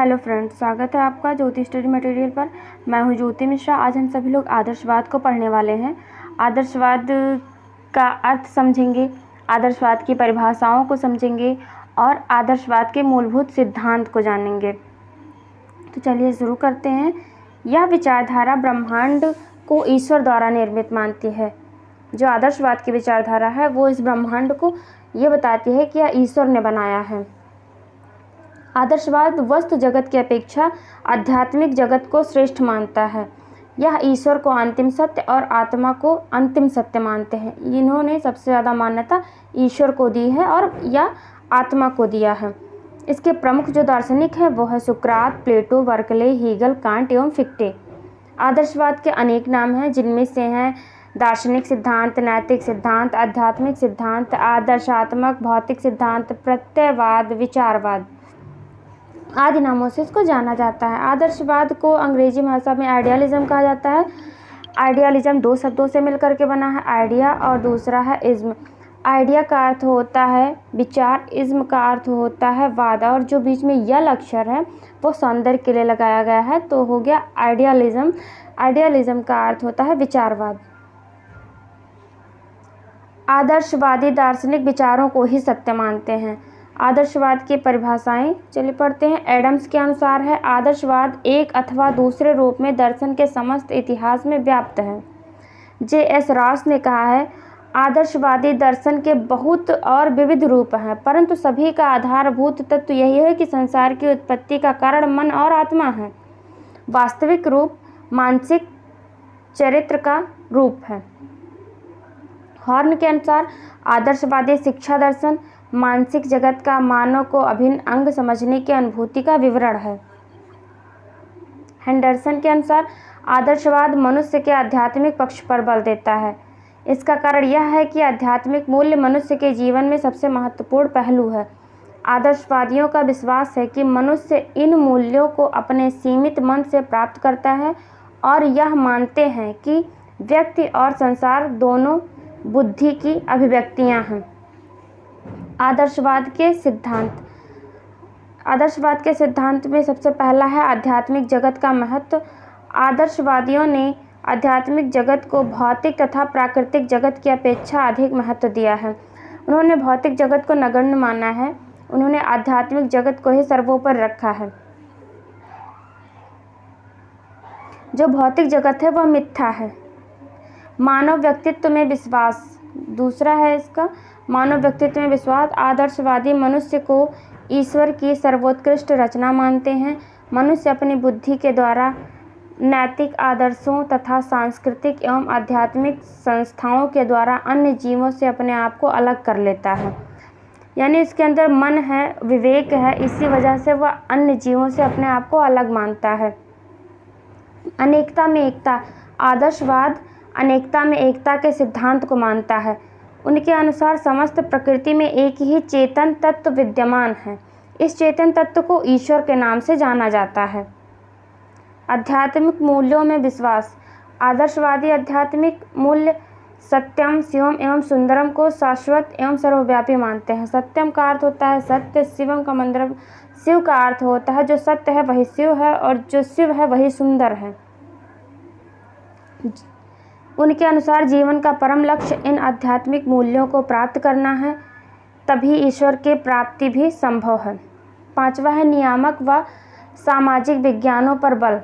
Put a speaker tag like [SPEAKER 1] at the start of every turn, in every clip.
[SPEAKER 1] Hello friends, स्वागत है आपका ज्योति स्टडी मटेरियल पर। मैं हूं ज्योति मिश्रा। आज हम सभी लोग आदर्शवाद को पढ़ने वाले हैं। आदर्शवाद का अर्थ समझेंगे, आदर्शवाद की परिभाषाओं को समझेंगे और आदर्शवाद के मूलभूत सिद्धांत को जानेंगे। तो चलिए शुरू करते हैं। यह विचारधारा ब्रह्मांड को ईश्वर द्वारा निर्मित मानती है। जो आदर्शवाद की विचारधारा है वो इस ब्रह्मांड को ये बताती है कि यह ईश्वर ने बनाया है। आदर्शवाद वस्तु जगत की अपेक्षा आध्यात्मिक जगत को श्रेष्ठ मानता है। यह ईश्वर को अंतिम सत्य और आत्मा को अंतिम सत्य मानते हैं। इन्होंने सबसे ज़्यादा मान्यता ईश्वर को दी है और या आत्मा को दिया है। इसके प्रमुख जो दार्शनिक हैं वो है सुकरात, प्लेटो, बर्कले, हीगल, कांट एवं फिक्टे। आदर्शवाद के अनेक नाम हैं, जिनमें से हैं दार्शनिक सिद्धांत, नैतिक सिद्धांत, आध्यात्मिक सिद्धांत, आदर्शात्मक भौतिक सिद्धांत, प्रत्ययवाद, विचारवाद आदि नामों से इसको जाना जाता है। आदर्शवाद को अंग्रेजी भाषा में आइडियलिज्म कहा जाता है। आइडियलिज्म दो शब्दों से मिलकर के बना है, आइडिया और दूसरा है इज्म। आइडिया का अर्थ होता है विचार, इज्म का अर्थ होता है वाद, और जो बीच में यल अक्षर है वो सौंदर्य के लिए लगाया गया है, तो हो गया आइडियलिज्म। आइडियलिज्म का अर्थ होता है विचारवाद। आदर्शवादी दार्शनिक विचारों को ही सत्य मानते हैं। आदर्शवाद की परिभाषाएं चलिए पढ़ते हैं। एडम्स के अनुसार है, आदर्शवाद एक अथवा दूसरे रूप में दर्शन के समस्त इतिहास में व्याप्त है। J.S. रॉस ने कहा है, आदर्शवादी दर्शन के बहुत और विविध रूप हैं, परंतु सभी का आधारभूत तत्व यही है कि संसार की उत्पत्ति का कारण मन और आत्मा है। वास्तविक रूप मानसिक चरित्र का रूप है। हॉर्न के अनुसार आदर्शवादी शिक्षा दर्शन मानसिक जगत का मानव को अभिन्न अंग समझने की अनुभूति का विवरण है। हेंडरसन के अनुसार आदर्शवाद मनुष्य के आध्यात्मिक पक्ष पर बल देता है। इसका कारण यह है कि आध्यात्मिक मूल्य मनुष्य के जीवन में सबसे महत्वपूर्ण पहलू है। आदर्शवादियों का विश्वास है कि मनुष्य इन मूल्यों को अपने सीमित मन से प्राप्त करता है और यह मानते हैं कि व्यक्ति और संसार दोनों बुद्धि की अभिव्यक्तियां हैं। आदर्शवाद के सिद्धांत में सबसे पहला है आध्यात्मिक जगत का महत्व। आदर्शवादियों ने आध्यात्मिक जगत को भौतिक तथा प्राकृतिक जगत की अपेक्षा अधिक महत्व दिया है। उन्होंने भौतिक जगत को नगण्य माना है। उन्होंने आध्यात्मिक जगत को ही सर्वोपरि रखा है। जो भौतिक जगत है वह मिथ्या है। मानव व्यक्तित्व में विश्वास दूसरा है इसका। मानव व्यक्तित्व में विश्वास। आदर्शवादी मनुष्य को ईश्वर की सर्वोत्कृष्ट रचना मानते हैं। मनुष्य अपनी बुद्धि के द्वारा नैतिक आदर्शों तथा सांस्कृतिक एवं आध्यात्मिक संस्थाओं के द्वारा अन्य जीवों से अपने आप को अलग कर लेता है। यानी इसके अंदर मन है, विवेक है, इसी वजह से वह अन्य जीवों से अपने आप को अलग मानता है। अनेकता में एकता। आदर्शवाद अनेकता में एकता के सिद्धांत को मानता है। उनके अनुसार समस्त प्रकृति में एक ही चेतन तत्व विद्यमान है। इस चेतन तत्व को ईश्वर के नाम से जाना जाता है। आध्यात्मिक मूल्यों में विश्वास। आदर्शवादी आध्यात्मिक मूल्य सत्यम, शिवम एवं सुंदरम को शाश्वत एवं सर्वव्यापी मानते हैं। सत्यम का अर्थ होता है सत्य, शिवम का मंत्र, शिव का अर्थ होता है जो सत्य है वही शिव है और जो शिव है वही सुंदर है। उनके अनुसार जीवन का परम लक्ष्य इन आध्यात्मिक मूल्यों को प्राप्त करना है, तभी ईश्वर की प्राप्ति भी संभव है। पांचवा है नियामक व सामाजिक विज्ञानों पर बल।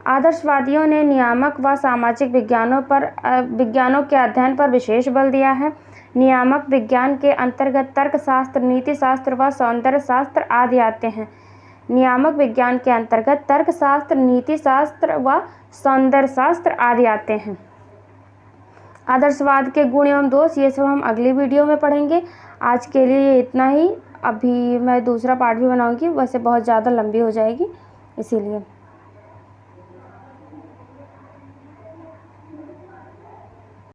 [SPEAKER 1] आदर्शवादियों ने नियामक व सामाजिक विज्ञानों के अध्ययन पर विशेष बल दिया है। नियामक विज्ञान के अंतर्गत तर्कशास्त्र, नीतिशास्त्र व सौंदर्य शास्त्र आदि आते हैं। नियामक विज्ञान के अंतर्गत तर्कशास्त्र, नीतिशास्त्र व सौंदर्य शास्त्र आदि आते हैं। आदर्शवाद के गुण एवं दोष ये सब हम अगली वीडियो में पढ़ेंगे। आज के लिए इतना ही। अभी मैं दूसरा पार्ट भी बनाऊंगी, वैसे बहुत ज़्यादा लंबी हो जाएगी इसीलिए।